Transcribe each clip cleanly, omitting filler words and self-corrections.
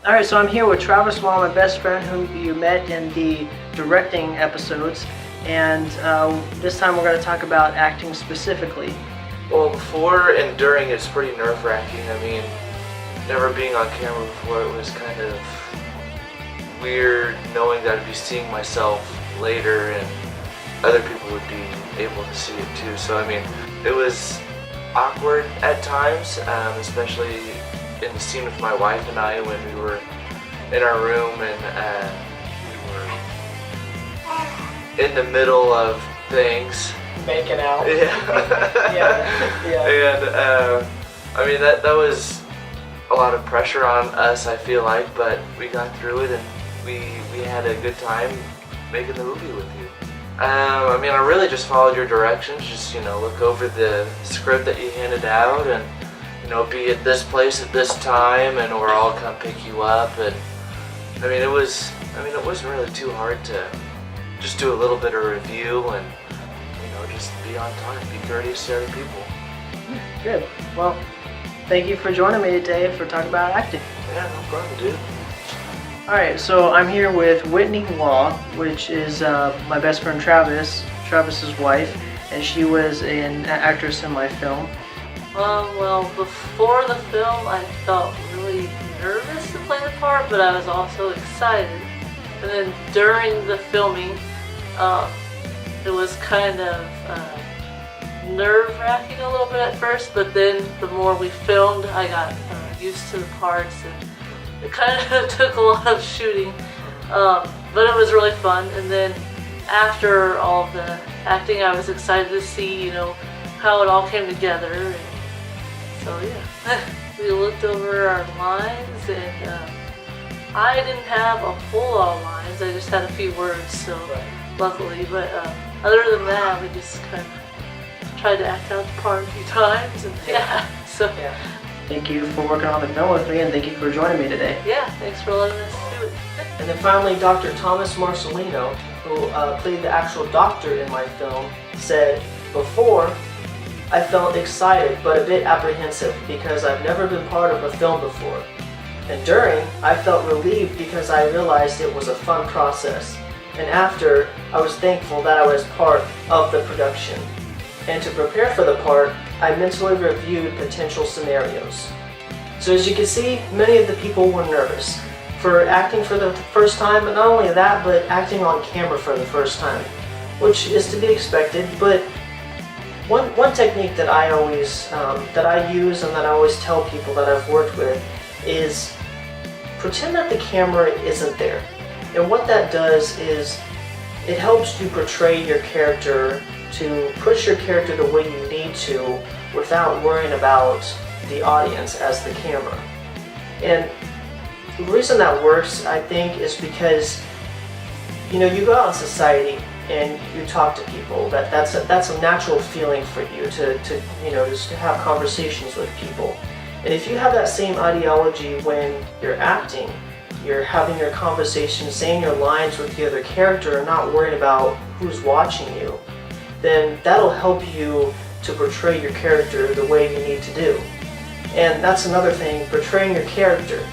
Alright, so I'm here with Travis Wall, my best friend who you met in the directing episodes, and this time we're going to talk about acting specifically. Well, before and during it's pretty nerve-wracking. I mean, never being on camera before, it was kind of weird knowing that I'd be seeing myself later and other people would be able to see it too. So I mean, it was awkward at times, especially in the scene with my wife and I when we were in our room and we were in the middle of things. Making out. Yeah. yeah. And I mean that was a lot of pressure on us, I feel like, but we got through it and we had a good time making the movie with you. I mean, I really just followed your directions, just, look over the script that you handed out and, be at this place at this time and or I'll come pick you up. And I mean, it wasn't really too hard to just do a little bit of review and, just be on time, be courteous to other people. Good. Well, thank you for joining me today for talking about acting. Yeah, no problem, dude. Alright, so I'm here with Whitney Law, which is my best friend Travis's wife, and she was an actress in my film. Well, before the film I felt really nervous to play the part, but I was also excited. And then during the filming, it was kind of nerve-wracking a little bit at first, but then the more we filmed, I got used to the parts, and it kind of took a lot of shooting, but it was really fun. And then after all the acting, I was excited to see, how it all came together. And so yeah, we looked over our lines, and I didn't have a whole lot of lines. I just had a few words, so luckily. But other than that, we just kind of tried to act out the part a few times, and yeah. Thank you for working on the film with me, and thank you for joining me today. Yeah, thanks for letting us do it. And then finally, Dr. Thomas Marcelino, who played the actual doctor in my film, said, "Before, I felt excited but a bit apprehensive because I've never been part of a film before. And during, I felt relieved because I realized it was a fun process. And after, I was thankful that I was part of the production. And to prepare for the part, I mentally reviewed potential scenarios." So as you can see, many of the people were nervous for acting for the first time, but not only that, but acting on camera for the first time, which is to be expected. But one technique that I always that I use and that I always tell people that I've worked with is pretend that the camera isn't there. And what that does is it helps you portray your character, to push your character the way you need to without worrying about the audience as the camera. And the reason that works, I think, is because you go out in society and you talk to people. That's a natural feeling for you to just to have conversations with people. And if you have that same ideology when you're acting, you're having your conversation, saying your lines with the other character, and not worried about who's watching you, then that'll help you to portray your character the way you need to do. And that's another thing, portraying your character.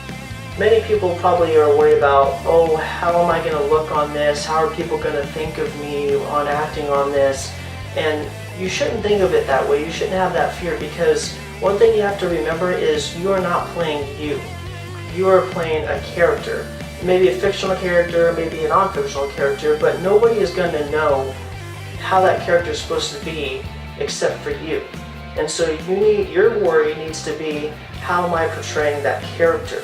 Many people probably are worried about, oh, how am I going to look on this? How are people going to think of me on acting on this? And you shouldn't think of it that way. You shouldn't have that fear, because one thing you have to remember is you are not playing you. You are playing a character. Maybe a fictional character, maybe a non-fictional character, but nobody is going to know how that character is supposed to be except for you. And so your worry needs to be, how am I portraying that character,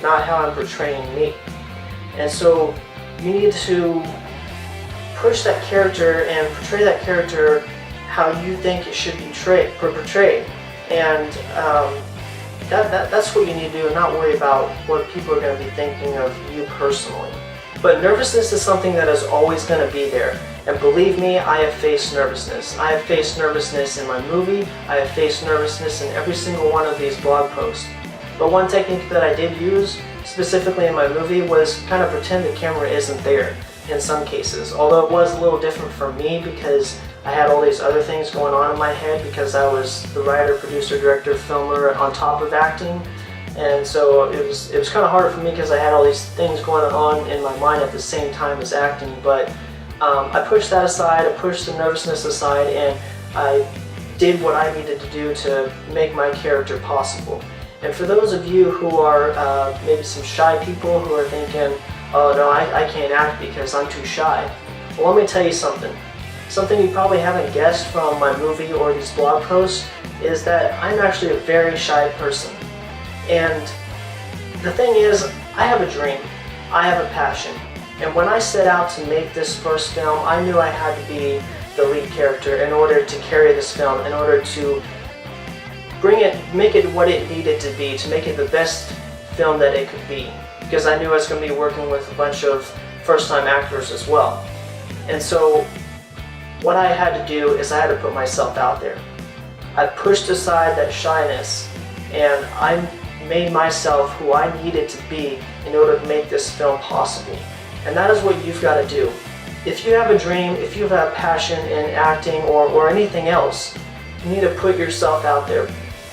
not how I'm portraying me. And so you need to push that character and portray that character how you think it should be portrayed. And that's what you need to do, and not worry about what people are going to be thinking of you personally. But nervousness is something that is always going to be there. And believe me, I have faced nervousness. I have faced nervousness in my movie. I have faced nervousness in every single one of these blog posts. But one technique that I did use, specifically in my movie, was kind of pretend the camera isn't there in some cases. Although it was a little different for me because I had all these other things going on in my head, because I was the writer, producer, director, filmer on top of acting. and so it was kind of hard for me because I had all these things going on in my mind at the same time as acting. But I pushed that aside, I pushed the nervousness aside, and I did what I needed to do to make my character possible. And for those of you who are maybe some shy people who are thinking, oh no, I can't act because I'm too shy. Well, let me tell you something. Something you probably haven't guessed from my movie or these blog posts is that I'm actually a very shy person. And the thing is, I have a dream, I have a passion. And when I set out to make this first film, I knew I had to be the lead character in order to carry this film, in order to make it what it needed to be, to make it the best film that it could be. Because I knew I was going to be working with a bunch of first-time actors as well. And so what I had to do is I had to put myself out there. I pushed aside that shyness, and I made myself who I needed to be in order to make this film possible. And that is what you've got to do. If you have a dream, if you have a passion in acting or anything else, you need to put yourself out there.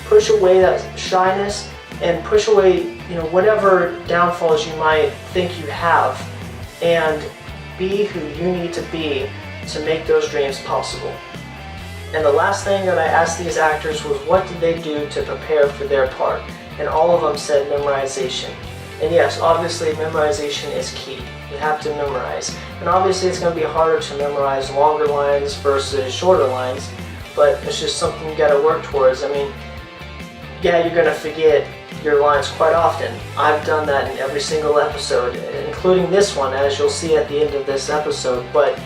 Push away that shyness and push away, whatever downfalls you might think you have, and be who you need to be to make those dreams possible. And the last thing that I asked these actors was what did they do to prepare for their part? And all of them said memorization. And yes, obviously memorization is key. You have to memorize. And obviously it's going to be harder to memorize longer lines versus shorter lines, but it's just something you got to work towards. I mean, yeah, you're going to forget your lines quite often. I've done that in every single episode, including this one, as you'll see at the end of this episode. But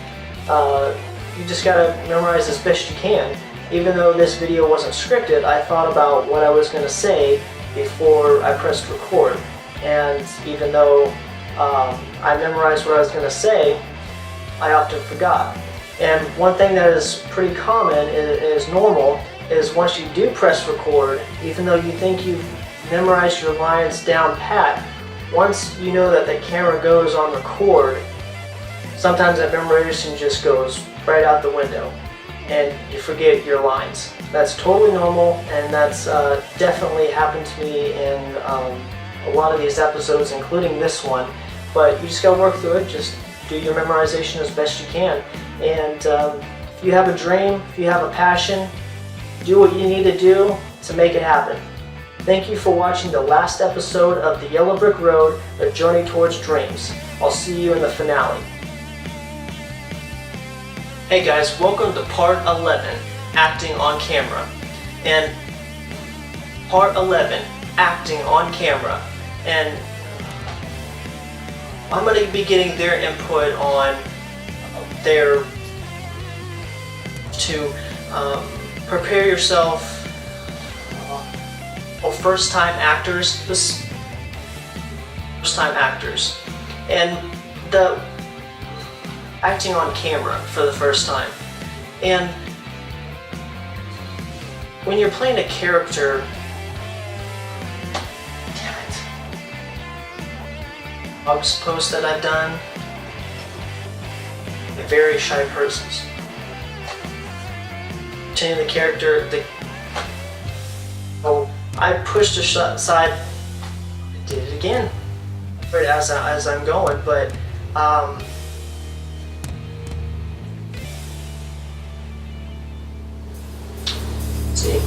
you just gotta memorize as best you can. Even though this video wasn't scripted, I thought about what I was gonna say before I pressed record. And even though I memorized what I was gonna say, I often forgot. And one thing that is pretty common, is normal, is once you do press record, even though you think you've memorized your lines down pat, once you know that the camera goes on record, sometimes that memorization just goes right out the window and you forget your lines. That's totally normal, and that's definitely happened to me in a lot of these episodes, including this one. But you just gotta work through it. Just do your memorization as best you can. And if you have a dream, if you have a passion, do what you need to do to make it happen. Thank you for watching the last episode of The Yellow Brick Road, A Journey Towards Dreams. I'll see you in the finale. Hey guys, welcome to part 11, acting on camera. And part 11, acting on camera. And I'm going to be getting their input on to prepare yourself. First-time actors, first-time actors, and the acting on camera for the first time. And when you're playing a character, damn it, blog post that I've done, a very shy person. Changing the character, I pushed aside, I did it again, as I'm going, but see.